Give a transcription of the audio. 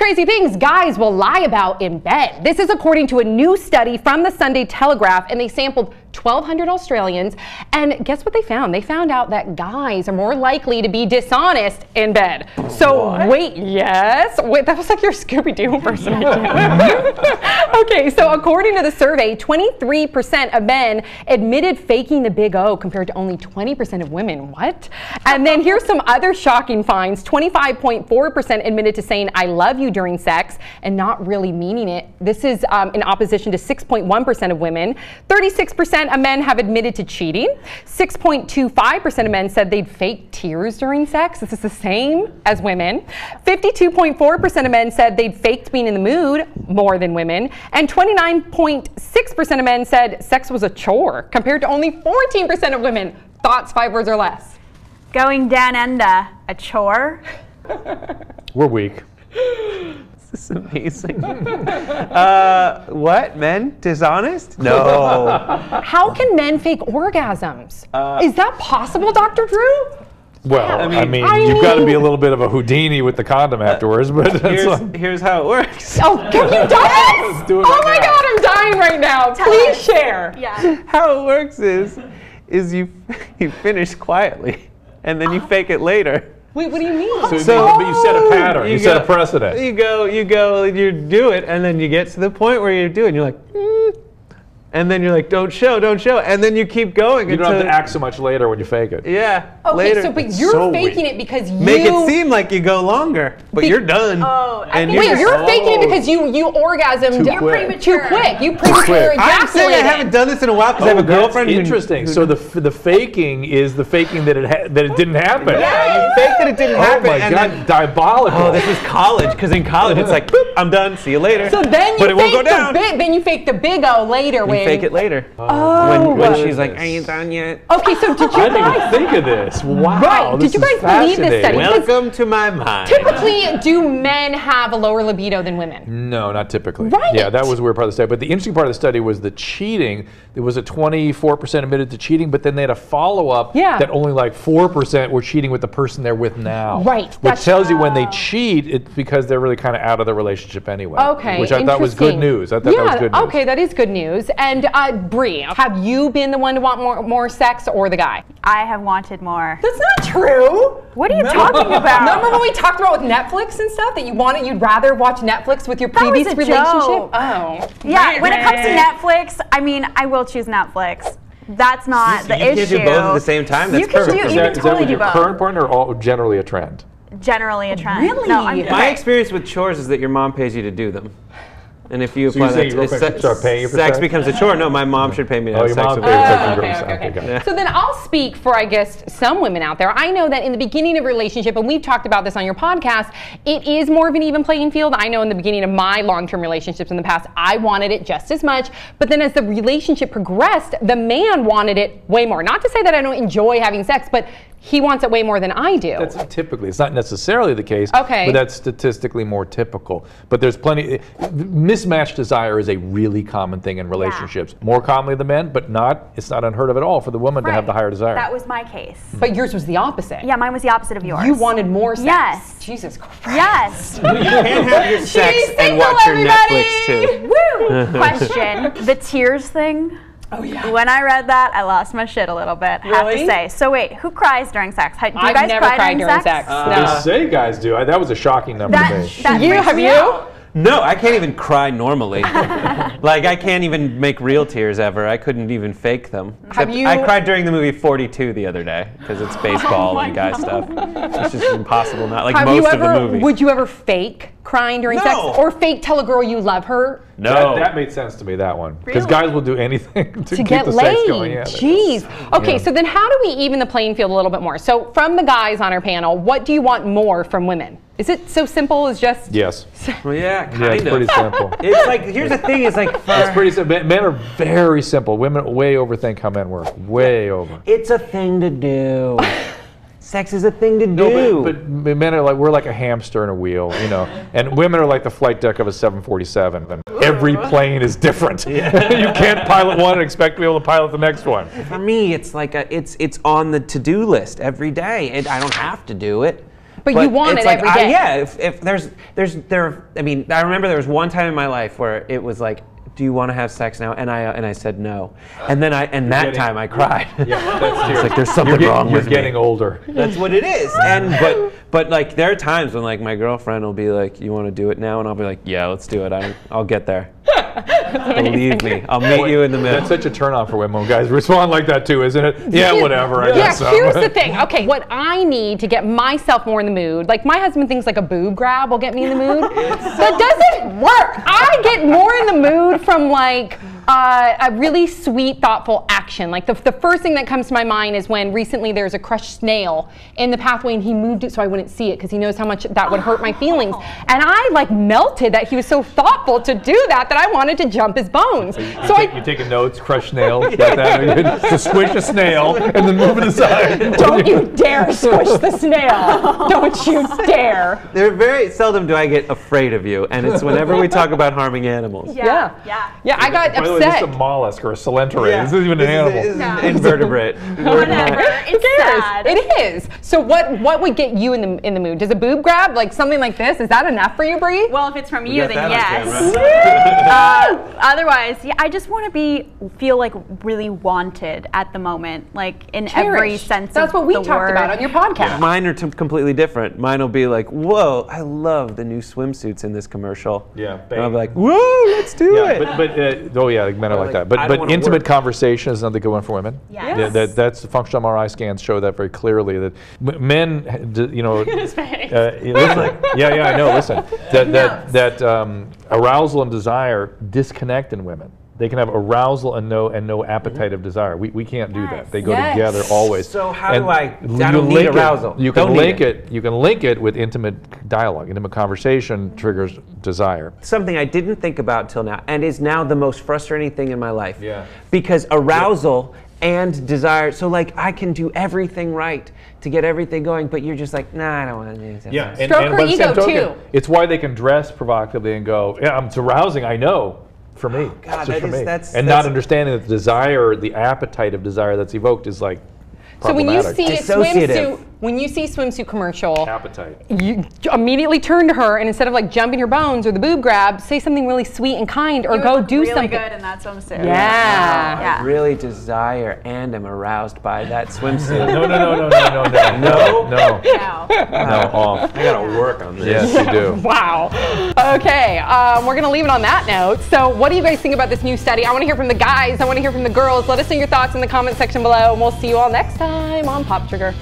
crazy things guys will lie about in bed. This is according to a new study from the Sunday Telegraph, and they sampled 1,200 Australians, and guess what they found? They found out that guys are more likely to be dishonest in bed. So what? Wait, that was like your Scooby-Doo impersonation. Okay, so according to the survey, 23% of men admitted faking the big O compared to only 20% of women. What? And then here's some other shocking finds. 25.4% admitted to saying I love you during sex and not really meaning it. This is in opposition to 6.1% of women. 36% of men have admitted to cheating. 6.25% of men said they'd fake tears during sex. This is the same as women. 52.4% of men said they'd faked being in the mood, more than women. And 29.6% of men said sex was a chore, compared to only 14% of women. Thoughts, 5 words or less. Going down under, a chore. We're weak. This is amazing. What? Men? Dishonest? No. How can men fake orgasms? Is that possible, Dr. Drew? Well, I mean, you've got to be a little bit of a Houdini with the condom afterwards, but here's how it works. Oh, can you die? Let's do it oh my God, I'm dying right now. Please share. Yeah. How it works is you finish quietly, and then you fake it later. Wait, what do you mean? But you set a pattern. You set a precedent. You do it, and then you get to the point where you do it, and you're like, and then you're like, don't show, and then you keep going. You don't have to act so much later when you fake it. Yeah. Okay, later. so but you're faking it because you make it seem like you go longer, but you're done. Oh, and wait, you're faking it because you orgasmed too quick. You premature ejaculated. I'm saying I haven't done this in a while because I have a girlfriend. Interesting. So the faking is the faking that it didn't happen. Yeah, you faked that it didn't happen. Oh my God, diabolical. Oh, this is college, because in college it's like, boop, I'm done. See you later. So then but it won't go down. Then you fake the big O later. You fake it later. Oh. When she's like, are you done yet? Okay, so did you I didn't even think of this. Wow. Right. Did you guys believe this study? Welcome to my mind. Typically, do men have a lower libido than women? No, not typically. Right. Yeah, that was a weird part of the study. But the interesting part of the study was the cheating. There was a 24% admitted to cheating, but then they had a follow-up that only like 4% were cheating with the person they're with now. Right. Which tells you when they cheat, it's because they're really kind of out of the relationship anyway. Okay. Which I thought was good news. I thought that was good news. Okay, that is good news. And Bree, have you been the one to want more sex or the guy? I have wanted more. That's not true. What are you talking about? Remember when we talked about with Netflix and stuff that you'd rather watch Netflix with your previous relationship? Joke. Oh. Yeah, when it comes to Netflix, I mean, I will choose Netflix. That's not the issue. You can do both at the same time? That's perfect. You can totally do both. Is that with your current partner or generally a trend? Generally a trend. Really? No, My experience with chores is that your mom pays you to do them. And if you apply that to sex becomes a chore. No, my mom should pay me to have sex with me. Okay. So then I'll speak for, I guess, some women out there. I know that in the beginning of a relationship, and we've talked about this on your podcast, it is more of an even playing field. I know in the beginning of my long-term relationships in the past, I wanted it just as much. But then as the relationship progressed, the man wanted it way more. Not to say that I don't enjoy having sex, but he wants it way more than I do. That's typically, it's not necessarily the case, but that's statistically more typical. But there's plenty, mismatched desire is a really common thing in relationships. More commonly than men, but it's not unheard of at all for the woman to have the higher desire. That was my case. But yours was the opposite. Yeah, mine was the opposite of yours. You wanted more sex. Yes. Jesus Christ. Yes. You can't have your sex and watch your Netflix too. Woo! Question, the tears thing. Oh yeah. When I read that, I lost my shit a little bit. Have to say. So wait, who cries during sex? Do you guys never cry cried during sex. They say guys do. That was a shocking number to me. Have you? No, I can't even cry normally. Like, I can't even make real tears ever. I couldn't even fake them. I cried during the movie 42 the other day because it's baseball and guy stuff. It's just impossible not. Like most of the movie. Would you ever fake crying during sex? Or fake tell a girl you love her? No. That made sense to me, that one. Because guys will do anything to keep get the laid. sex going. Yeah, jeez. Okay, so then how do we even the playing field a little bit more? So from the guys on our panel, what do you want more from women? Is it so simple as just... Yes. Well, yeah, kind of. It's pretty simple. It's like, here's the thing, it's like... It's pretty simple. Men are very simple. Women way overthink how men work. Way over. It's a thing to do. Sex is a thing to do. No, but men are like, we're like a hamster in a wheel, you know. And women are like the flight deck of a 747. And every plane is different. Yeah. You can't pilot one and expect to be able to pilot the next one. For me, it's like it's on the to-do list every day. I don't have to do it. But you want it every day. I mean, I remember there was one time in my life where it was like, do you want to have sex now? And I said no. And then that time I cried. Yeah, that's it's like there's something wrong with me. You're getting older. That's what it is. And but like there are times when like my girlfriend will be like, you want to do it now? And I'll be like, yeah, let's do it. I'll get there. Believe me, I'll meet you in the middle. That's such a turn-on for women when guys respond like that too, isn't it? Yeah, whatever. I guess so. Here's the thing. Okay, what I need to get myself more in the mood, like my husband thinks like a boob grab will get me in the mood. That doesn't work. I get more in the mood from like a really sweet, thoughtful action. Like the first thing that comes to my mind is when recently there was a crushed snail in the pathway and he moved it so I wouldn't see it because he knows how much that would hurt my feelings. And I like melted that he was so thoughtful to do that I wanted to jump his bones. You're taking notes, crushed snail, like that, to squish a snail and then move it aside. Don't you dare squish the snail. Don't you dare. Very seldom do I get afraid of you, and it's whenever we talk about harming animals. Yeah, I got upset. By the way, this is a mollusk or a colenterate. Yeah. This isn't even an animal. This is an invertebrate. Whatever. It's sad. It is. So what would get you in the mood? Does a boob grab, like something like this, is that enough for you, Bree? Well, if it's from you, then yes. Otherwise, yeah, I just want to feel like really wanted at the moment, like in every sense. That's what we talked about on your podcast. Yeah. Mine are completely different. Mine will be like, whoa, I love the new swimsuits in this commercial. Yeah. And I'll be like, whoa, let's do it. Like men are like that. But intimate conversation is another good one for women. Yes. Yeah, that's the functional MRI scans show that very clearly. That men, you know, I know. Listen, that arousal and desire disconnect in women. They can have arousal and no appetite of desire. We can't do that. They go together always. So how do I don't need arousal? You can link it. You can link it with intimate dialogue. Intimate conversation triggers desire. Something I didn't think about till now, and is now the most frustrating thing in my life. Yeah. Because arousal and desire. So like I can do everything right to get everything going, but you're just like, nah, I don't want to do that. Yeah. Stroke her ego too. It's why they can dress provocatively and go, yeah, it's arousing. I know. For me, God, that's not understanding that the desire, the appetite of desire that's evoked is like problematic. So when you see a swimsuit commercial, appetite, you immediately turn to her and instead of like jumping her bones or the boob grab, say something really sweet and kind, or go do something. Really good in that swimsuit. Yeah. I really desire and am aroused by that swimsuit. No. Off. I gotta work on this. Yes, you do. Wow. Okay, we're gonna leave it on that note. So what do you guys think about this new study? I wanna hear from the guys, I wanna hear from the girls. Let us know your thoughts in the comment section below, and we'll see you all next time on Pop Trigger.